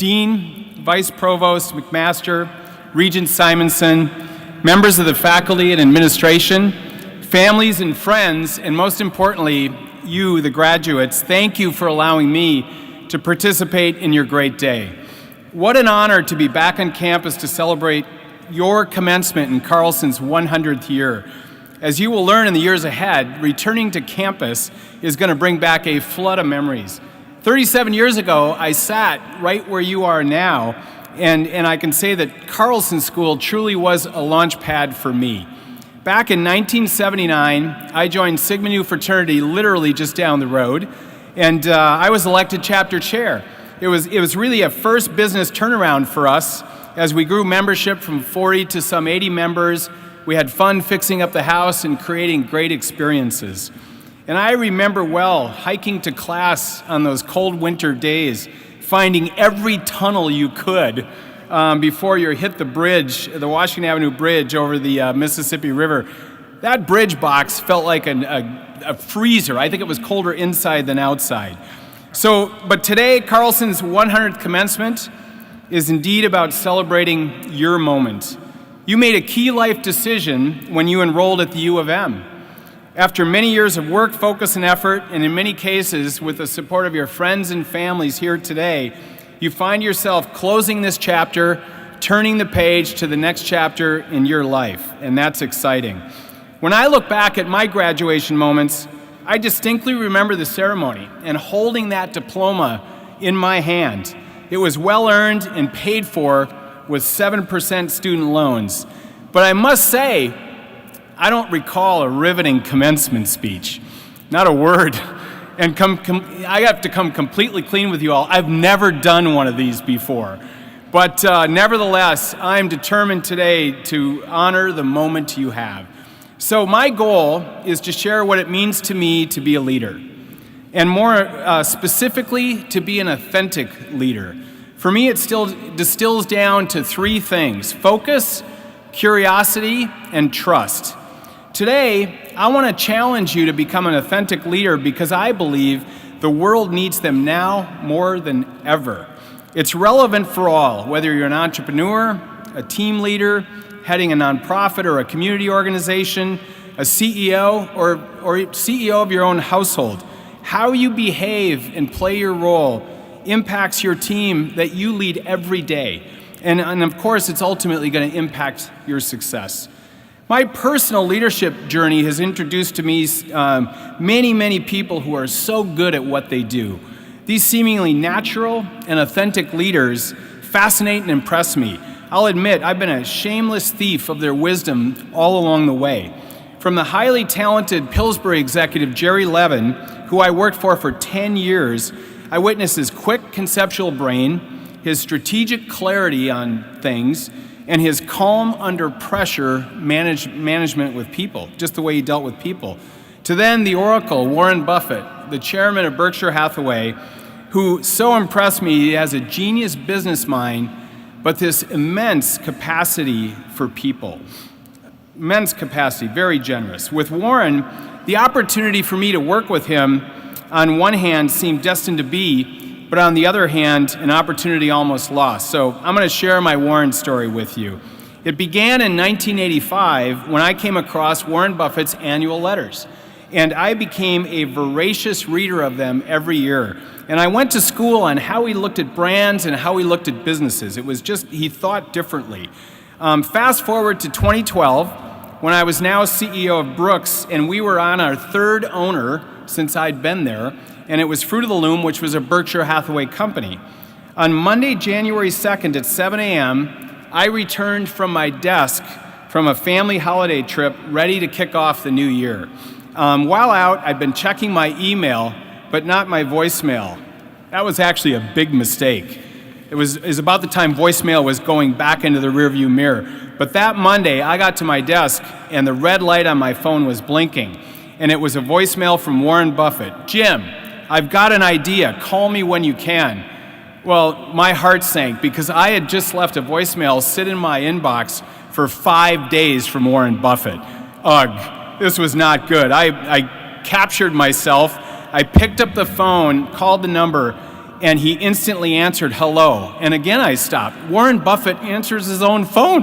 Dean, Vice Provost McMaster, Regent Simonson, members of the faculty and administration, families and friends, and most importantly, you, the graduates, thank you for allowing me to participate in your great day. What an honor to be back on campus to celebrate your commencement in Carlson's 100th year. As you will learn in the years ahead, returning to campus is going to bring back a flood of memories. 37 years ago, I sat right where you are now, and I can say that Carlson School truly was a launch pad for me. Back in 1979, I joined Sigma Nu fraternity literally just down the road, and I was elected chapter chair. It was really a first business turnaround for us as we grew membership from 40 to some 80 members. We had fun fixing up the house and creating great experiences. And I remember well hiking to class on those cold winter days, finding every tunnel you could before you hit the bridge, the Washington Avenue Bridge over the Mississippi River. That bridge box felt like a freezer. I think it was colder inside than outside. But today, Carlson's 100th commencement is indeed about celebrating your moment. You made a key life decision when you enrolled at the U of M. After many years of work, focus, and effort, and in many cases with the support of your friends and families here today, you find yourself closing this chapter, turning the page to the next chapter in your life, and that's exciting. When I look back at my graduation moments, I distinctly remember the ceremony and holding that diploma in my hand. It was well-earned and paid for with 7% student loans. But I must say, I don't recall a riveting commencement speech. Not a word. And I have to come completely clean with you all. I've never done one of these before. But nevertheless, I'm determined today to honor the moment you have. So my goal is to share what it means to me to be a leader, and more specifically, to be an authentic leader. For me, it still distills down to three things: focus, curiosity, and trust. Today, I want to challenge you to become an authentic leader because I believe the world needs them now more than ever. It's relevant for all, whether you're an entrepreneur, a team leader, heading a nonprofit or a community organization, a CEO, or CEO of your own household. How you behave and play your role impacts your team that you lead every day. And of course, it's ultimately going to impact your success. My personal leadership journey has introduced to me many people who are so good at what they do. These seemingly natural and authentic leaders fascinate and impress me. I'll admit, I've been a shameless thief of their wisdom all along the way. From the highly talented Pillsbury executive Jerry Levin, who I worked for 10 years, I witnessed his quick conceptual brain, his strategic clarity on things, and his calm under pressure management with people, just the way he dealt with people. To then the Oracle, Warren Buffett, the chairman of Berkshire Hathaway, who so impressed me. He has a genius business mind, but this immense capacity for people. Immense capacity, very generous. With Warren, the opportunity for me to work with him on one hand seemed destined to be, but on the other hand, an opportunity almost lost. So I'm going to share my Warren story with you. It began in 1985 when I came across Warren Buffett's annual letters, and I became a voracious reader of them every year. And I went to school on how he looked at brands and how he looked at businesses. It was just, he thought differently. Fast forward to 2012, when I was now CEO of Brooks, and we were on our third owner since I'd been there, and it was Fruit of the Loom, which was a Berkshire Hathaway company. On Monday, January 2nd at 7 a.m., I returned from my desk from a family holiday trip ready to kick off the new year. While out, I'd been checking my email, but not my voicemail. That was actually a big mistake. It was about the time voicemail was going back into the rearview mirror. But that Monday, I got to my desk, and the red light on my phone was blinking. And it was a voicemail from Warren Buffett. "Jim, I've got an idea. Call me when you can." Well, my heart sank because I had just left a voicemail sit in my inbox for 5 days from Warren Buffett. Ugh, this was not good. I captured myself. I picked up the phone, called the number, and he instantly answered hello. And again, I stopped. Warren Buffett answers his own phone.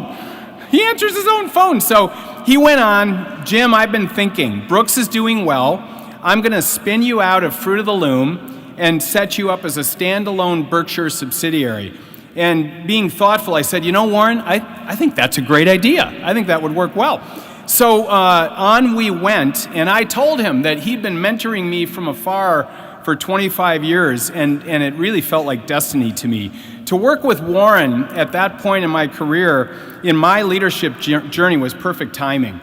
He answers his own phone. So he went on, Jim, I've been thinking, Brooks is doing well. I'm going to spin you out of Fruit of the Loom and set you up as a standalone Berkshire subsidiary. And being thoughtful, I said, Warren, I think that's a great idea. I think that would work well. So on we went, and I told him that he'd been mentoring me from afar for 25 years, and it really felt like destiny to me. To work with Warren at that point in my career, in my leadership journey, was perfect timing.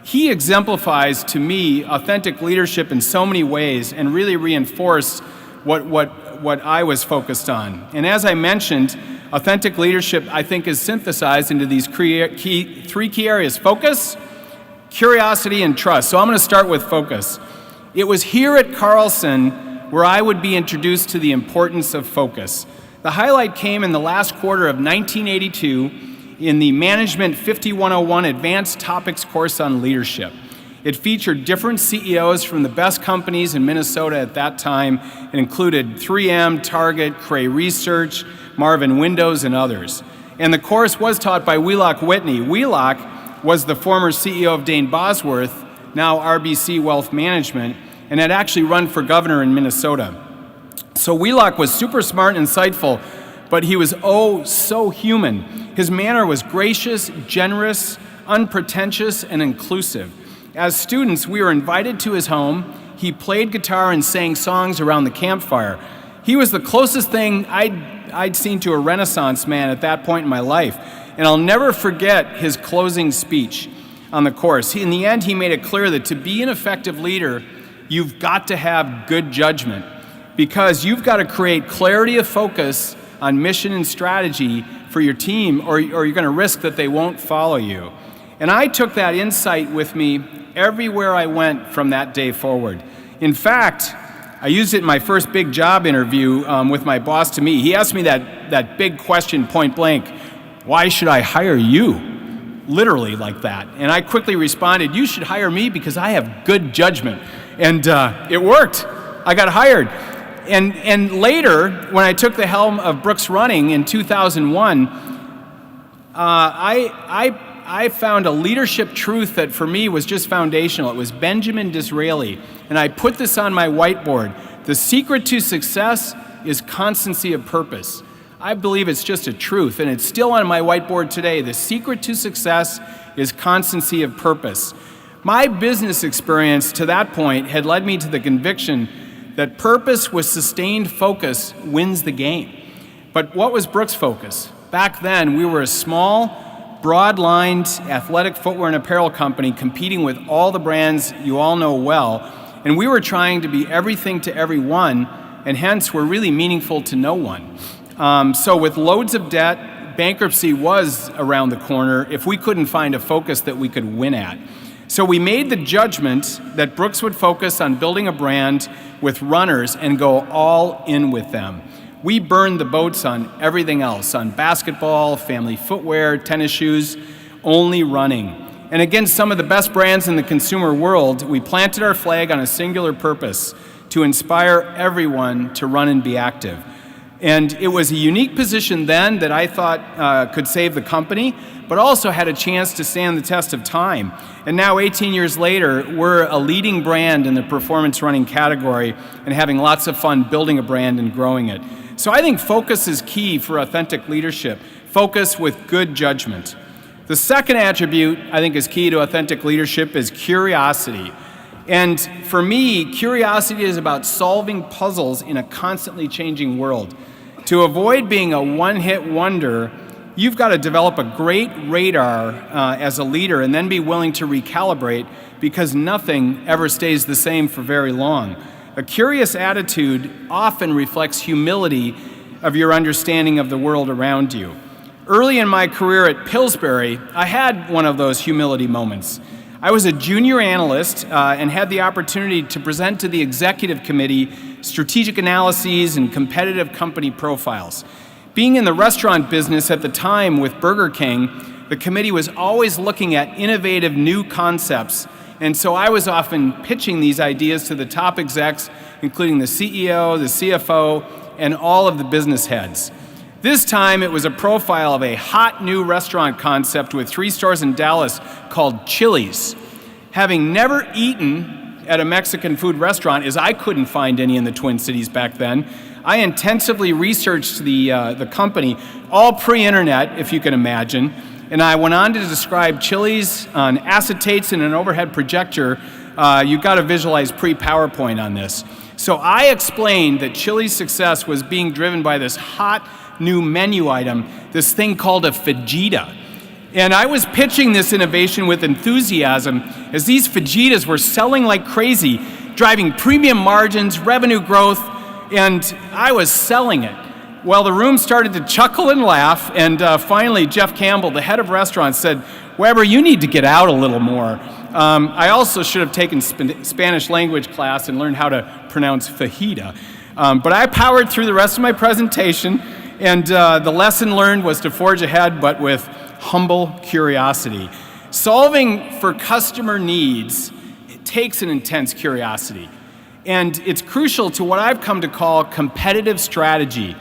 He exemplifies to me authentic leadership in so many ways and really reinforced what I was focused on. And as I mentioned, authentic leadership, I think, is synthesized into these three key areas: focus, curiosity, and trust. So I'm going to start with focus. It was here at Carlson where I would be introduced to the importance of focus. The highlight came in the last quarter of 1982 in the Management 5101 Advanced Topics course on leadership. It featured different CEOs from the best companies in Minnesota at that time. It included 3M, Target, Cray Research, Marvin Windows, and others. And the course was taught by Wheelock Whitney. Wheelock was the former CEO of Dane Bosworth, now RBC Wealth Management, and had actually run for governor in Minnesota. So Wheelock was super smart and insightful, but he was so human. His manner was gracious, generous, unpretentious, and inclusive. As students, we were invited to his home. He played guitar and sang songs around the campfire. He was the closest thing I'd seen to a Renaissance man at that point in my life. And I'll never forget his closing speech on the course. In the end, he made it clear that to be an effective leader, you've got to have good judgment, because you've got to create clarity of focus on mission and strategy for your team, or you're going to risk that they won't follow you. And I took that insight with me everywhere I went from that day forward. In fact, I used it in my first big job interview with my boss to me. He asked me that big question point blank: why should I hire you? Literally like that. And I quickly responded, you should hire me because I have good judgment. And it worked. I got hired. And later, when I took the helm of Brooks Running in 2001, I found a leadership truth that for me was just foundational. It was Benjamin Disraeli. And I put this on my whiteboard. The secret to success is constancy of purpose. I believe it's just a truth, and it's still on my whiteboard today. The secret to success is constancy of purpose. My business experience to that point had led me to the conviction that purpose with sustained focus wins the game. But what was Brooks' focus? Back then, we were a small, broad-lined athletic footwear and apparel company competing with all the brands you all know well, and we were trying to be everything to everyone, and hence were really meaningful to no one. So with loads of debt, bankruptcy was around the corner if we couldn't find a focus that we could win at. So we made the judgment that Brooks would focus on building a brand with runners and go all in with them. We burned the boats on everything else, on basketball, family footwear, tennis shoes, only running. And against some of the best brands in the consumer world, we planted our flag on a singular purpose: to inspire everyone to run and be active. And it was a unique position then that I thought could save the company, but also had a chance to stand the test of time. And now, 18 years later, we're a leading brand in the performance running category and having lots of fun building a brand and growing it. So I think focus is key for authentic leadership. Focus with good judgment. The second attribute I think is key to authentic leadership is curiosity. And for me, curiosity is about solving puzzles in a constantly changing world. To avoid being a one-hit wonder, you've got to develop a great radar as a leader and then be willing to recalibrate, because nothing ever stays the same for very long. A curious attitude often reflects humility of your understanding of the world around you. Early in my career at Pillsbury, I had one of those humility moments. I was a junior analyst and had the opportunity to present to the executive committee strategic analyses and competitive company profiles. Being in the restaurant business at the time with Burger King, the committee was always looking at innovative new concepts, and so I was often pitching these ideas to the top execs, including the CEO, the CFO, and all of the business heads. This time, it was a profile of a hot new restaurant concept with 3 stores in Dallas called Chili's. Having never eaten at a Mexican food restaurant, as I couldn't find any in the Twin Cities back then, I intensively researched the company, all pre-internet, if you can imagine, and I went on to describe Chili's on acetates and an overhead projector. You've got to visualize pre-PowerPoint on this. So I explained that Chili's success was being driven by this hot new menu item, this thing called a fajita. And I was pitching this innovation with enthusiasm as these fajitas were selling like crazy, driving premium margins, revenue growth, and I was selling it. Well, the room started to chuckle and laugh, and finally Jeff Campbell, the head of restaurants, said, "Weber, you need to get out a little more." I also should have taken Spanish language class and learned how to pronounce fajita. But I powered through the rest of my presentation, and the lesson learned was to forge ahead, but with humble curiosity. Solving for customer needs, it takes an intense curiosity. And it's crucial to what I've come to call competitive strategy.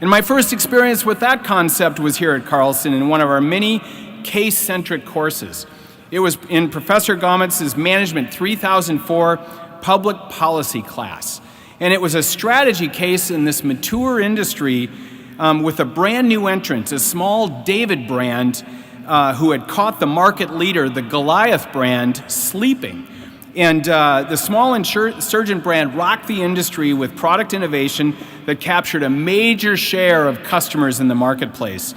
And my first experience with that concept was here at Carlson in one of our many case-centric courses. It was in Professor Gometz's Management 3004 Public Policy class. And it was a strategy case in this mature industry with a brand new entrant, a small David brand who had caught the market leader, the Goliath brand, sleeping. And the small insurgent brand rocked the industry with product innovation that captured a major share of customers in the marketplace.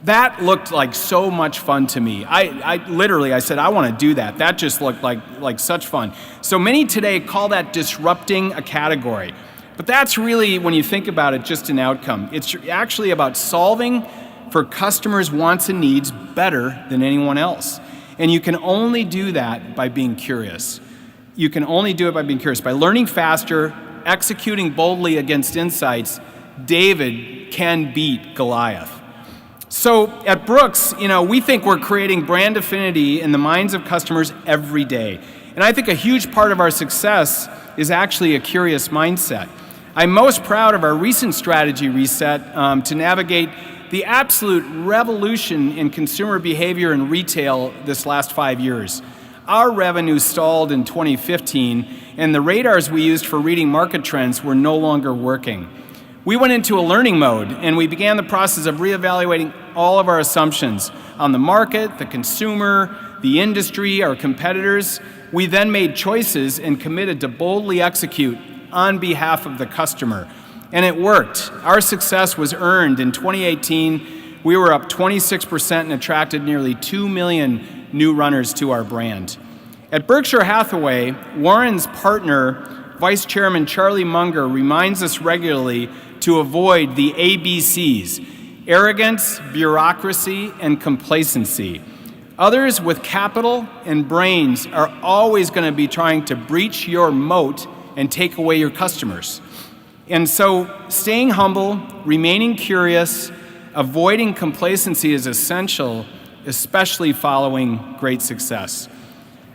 That looked like so much fun to me. I said, I want to do that. That just looked like such fun. So many today call that disrupting a category. But that's really, when you think about it, just an outcome. It's actually about solving for customers' wants and needs better than anyone else. And you can only do that by being curious. You can only do it by being curious. By learning faster, executing boldly against insights, David can beat Goliath. So at Brooks, we think we're creating brand affinity in the minds of customers every day. And I think a huge part of our success is actually a curious mindset. I'm most proud of our recent strategy reset to navigate the absolute revolution in consumer behavior and retail this last 5 years. Our revenue stalled in 2015, and the radars we used for reading market trends were no longer working. We went into a learning mode, and we began the process of reevaluating all of our assumptions on the market, the consumer, the industry, our competitors. We then made choices and committed to boldly execute on behalf of the customer. And it worked. Our success was earned. In 2018, we were up 26% and attracted nearly 2 million new runners to our brand. At Berkshire Hathaway, Warren's partner, Vice Chairman Charlie Munger, reminds us regularly to avoid the ABCs: arrogance, bureaucracy, and complacency. Others with capital and brains are always going to be trying to breach your moat and take away your customers. And so staying humble, remaining curious, avoiding complacency is essential, especially following great success.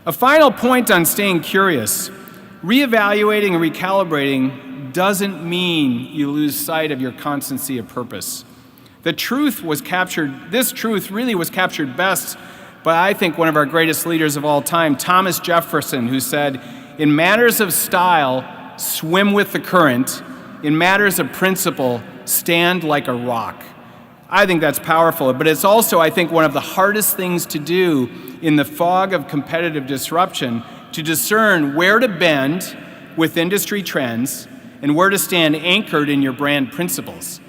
A final point on staying curious: reevaluating and recalibrating doesn't mean you lose sight of your constancy of purpose. This truth really was captured best by, I think, one of our greatest leaders of all time, Thomas Jefferson, who said, "In matters of style, swim with the current. In matters of principle, stand like a rock." I think that's powerful, but it's also, I think, one of the hardest things to do in the fog of competitive disruption, to discern where to bend with industry trends and where to stand anchored in your brand principles.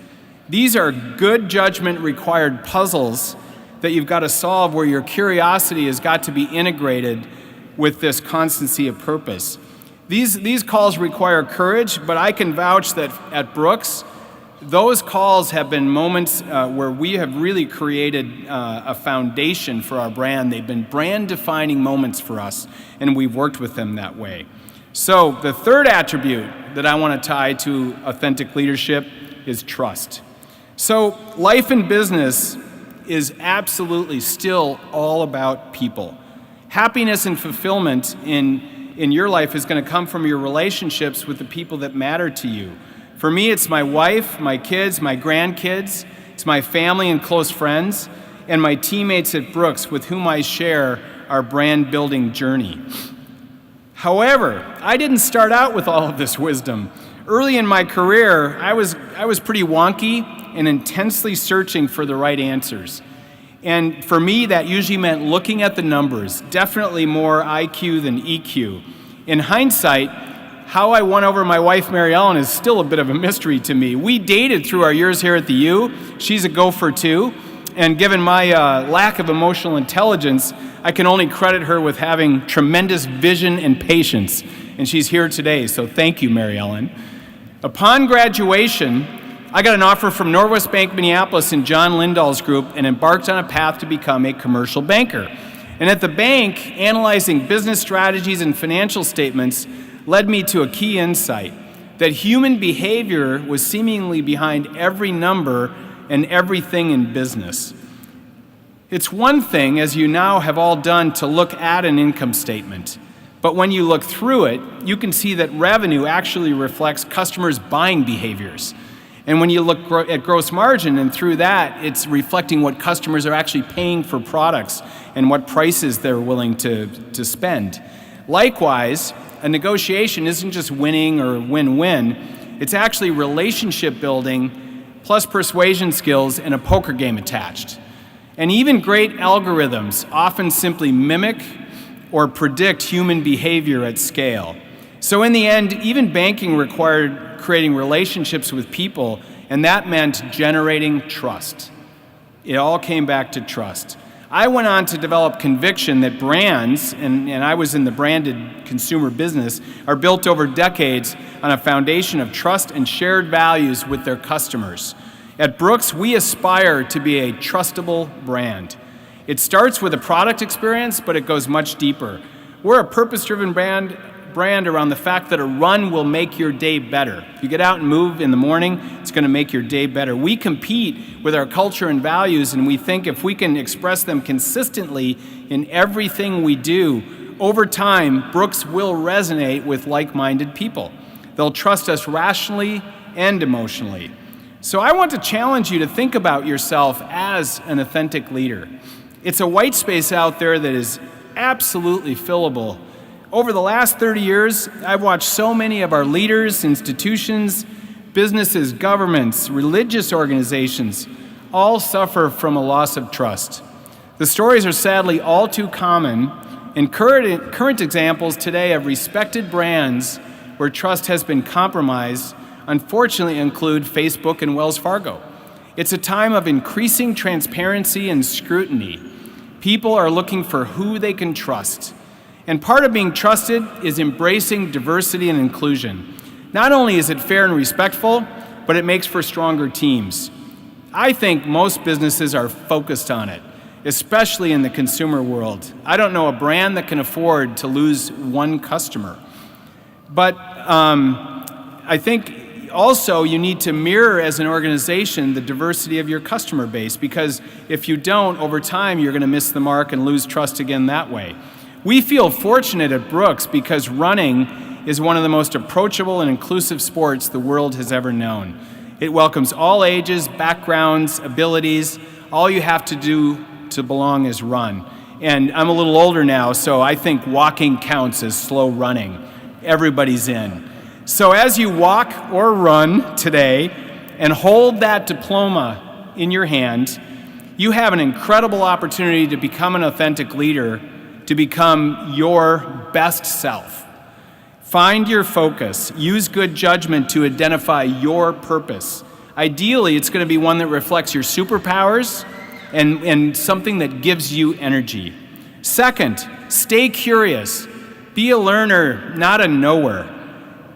These are good judgment required puzzles that you've got to solve, where your curiosity has got to be integrated with this constancy of purpose. These calls require courage, but I can vouch that at Brooks, those calls have been moments where we have really created a foundation for our brand. They've been brand-defining moments for us, and we've worked with them that way. So the third attribute that I want to tie to authentic leadership is trust. So life and business is absolutely still all about people. Happiness and fulfillment in your life is going to come from your relationships with the people that matter to you. For me, it's my wife, my kids, my grandkids, it's my family and close friends, and my teammates at Brooks with whom I share our brand building journey. However, I didn't start out with all of this wisdom. Early in my career, I was pretty wonky and intensely searching for the right answers. And for me, that usually meant looking at the numbers, definitely more IQ than EQ. In hindsight, how I won over my wife, Mary Ellen, is still a bit of a mystery to me. We dated through our years here at the U. She's a gopher too. And given my lack of emotional intelligence, I can only credit her with having tremendous vision and patience. And she's here today, so thank you, Mary Ellen. Upon graduation, I got an offer from Norwest Bank Minneapolis and John Lindahl's group and embarked on a path to become a commercial banker. And at the bank, analyzing business strategies and financial statements led me to a key insight, that human behavior was seemingly behind every number and everything in business. It's one thing, as you now have all done, to look at an income statement. But when you look through it, you can see that revenue actually reflects customers' buying behaviors. And when you look at gross margin, and through that, it's reflecting what customers are actually paying for products and what prices they're willing to spend. Likewise, a negotiation isn't just winning or win-win, it's actually relationship building plus persuasion skills and a poker game attached. And even great algorithms often simply mimic or predict human behavior at scale. So in the end, even banking required creating relationships with people, and that meant generating trust. It all came back to trust. I went on to develop conviction that brands, and I was in the branded consumer business, are built over decades on a foundation of trust and shared values with their customers. At Brooks, we aspire to be a trustable brand. It starts with a product experience, but it goes much deeper. We're a purpose-driven brand around the fact that a run will make your day better. If you get out and move in the morning, it's going to make your day better. We compete with our culture and values, and we think if we can express them consistently in everything we do, over time, Brooks will resonate with like-minded people. They'll trust us rationally and emotionally. So I want to challenge you to think about yourself as an authentic leader. It's a white space out there that is absolutely fillable. Over the last 30 years, I've watched so many of our leaders, institutions, businesses, governments, religious organizations, all suffer from a loss of trust. The stories are sadly all too common, and current examples today of respected brands where trust has been compromised unfortunately include Facebook and Wells Fargo. It's a time of increasing transparency and scrutiny. People are looking for who they can trust. And part of being trusted is embracing diversity and inclusion. Not only is it fair and respectful, but it makes for stronger teams. I think most businesses are focused on it, especially in the consumer world. I don't know a brand that can afford to lose one customer. But I think also you need to mirror as an organization the diversity of your customer base, because if you don't, over time you're going to miss the mark and lose trust again that way. We feel fortunate at Brooks because running is one of the most approachable and inclusive sports the world has ever known. It welcomes all ages, backgrounds, abilities. All you have to do to belong is run. And I'm a little older now, so I think walking counts as slow running. Everybody's in. So as you walk or run today and hold that diploma in your hand, you have an incredible opportunity to become an authentic leader, to become your best self. Find your focus. Use good judgment to identify your purpose. Ideally, it's going to be one that reflects your superpowers and something that gives you energy. Second, stay curious. Be a learner, not a knower.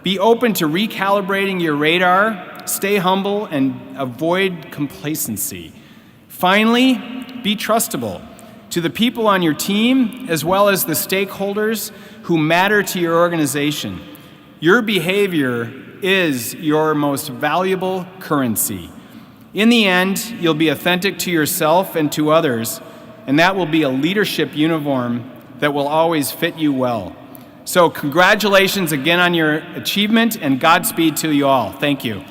Be open to recalibrating your radar. Stay humble and avoid complacency. Finally, be trustable to the people on your team as well as the stakeholders who matter to your organization. Your behavior is your most valuable currency. In the end, you'll be authentic to yourself and to others, and that will be a leadership uniform that will always fit you well. So congratulations again on your achievement, and Godspeed to you all. Thank you.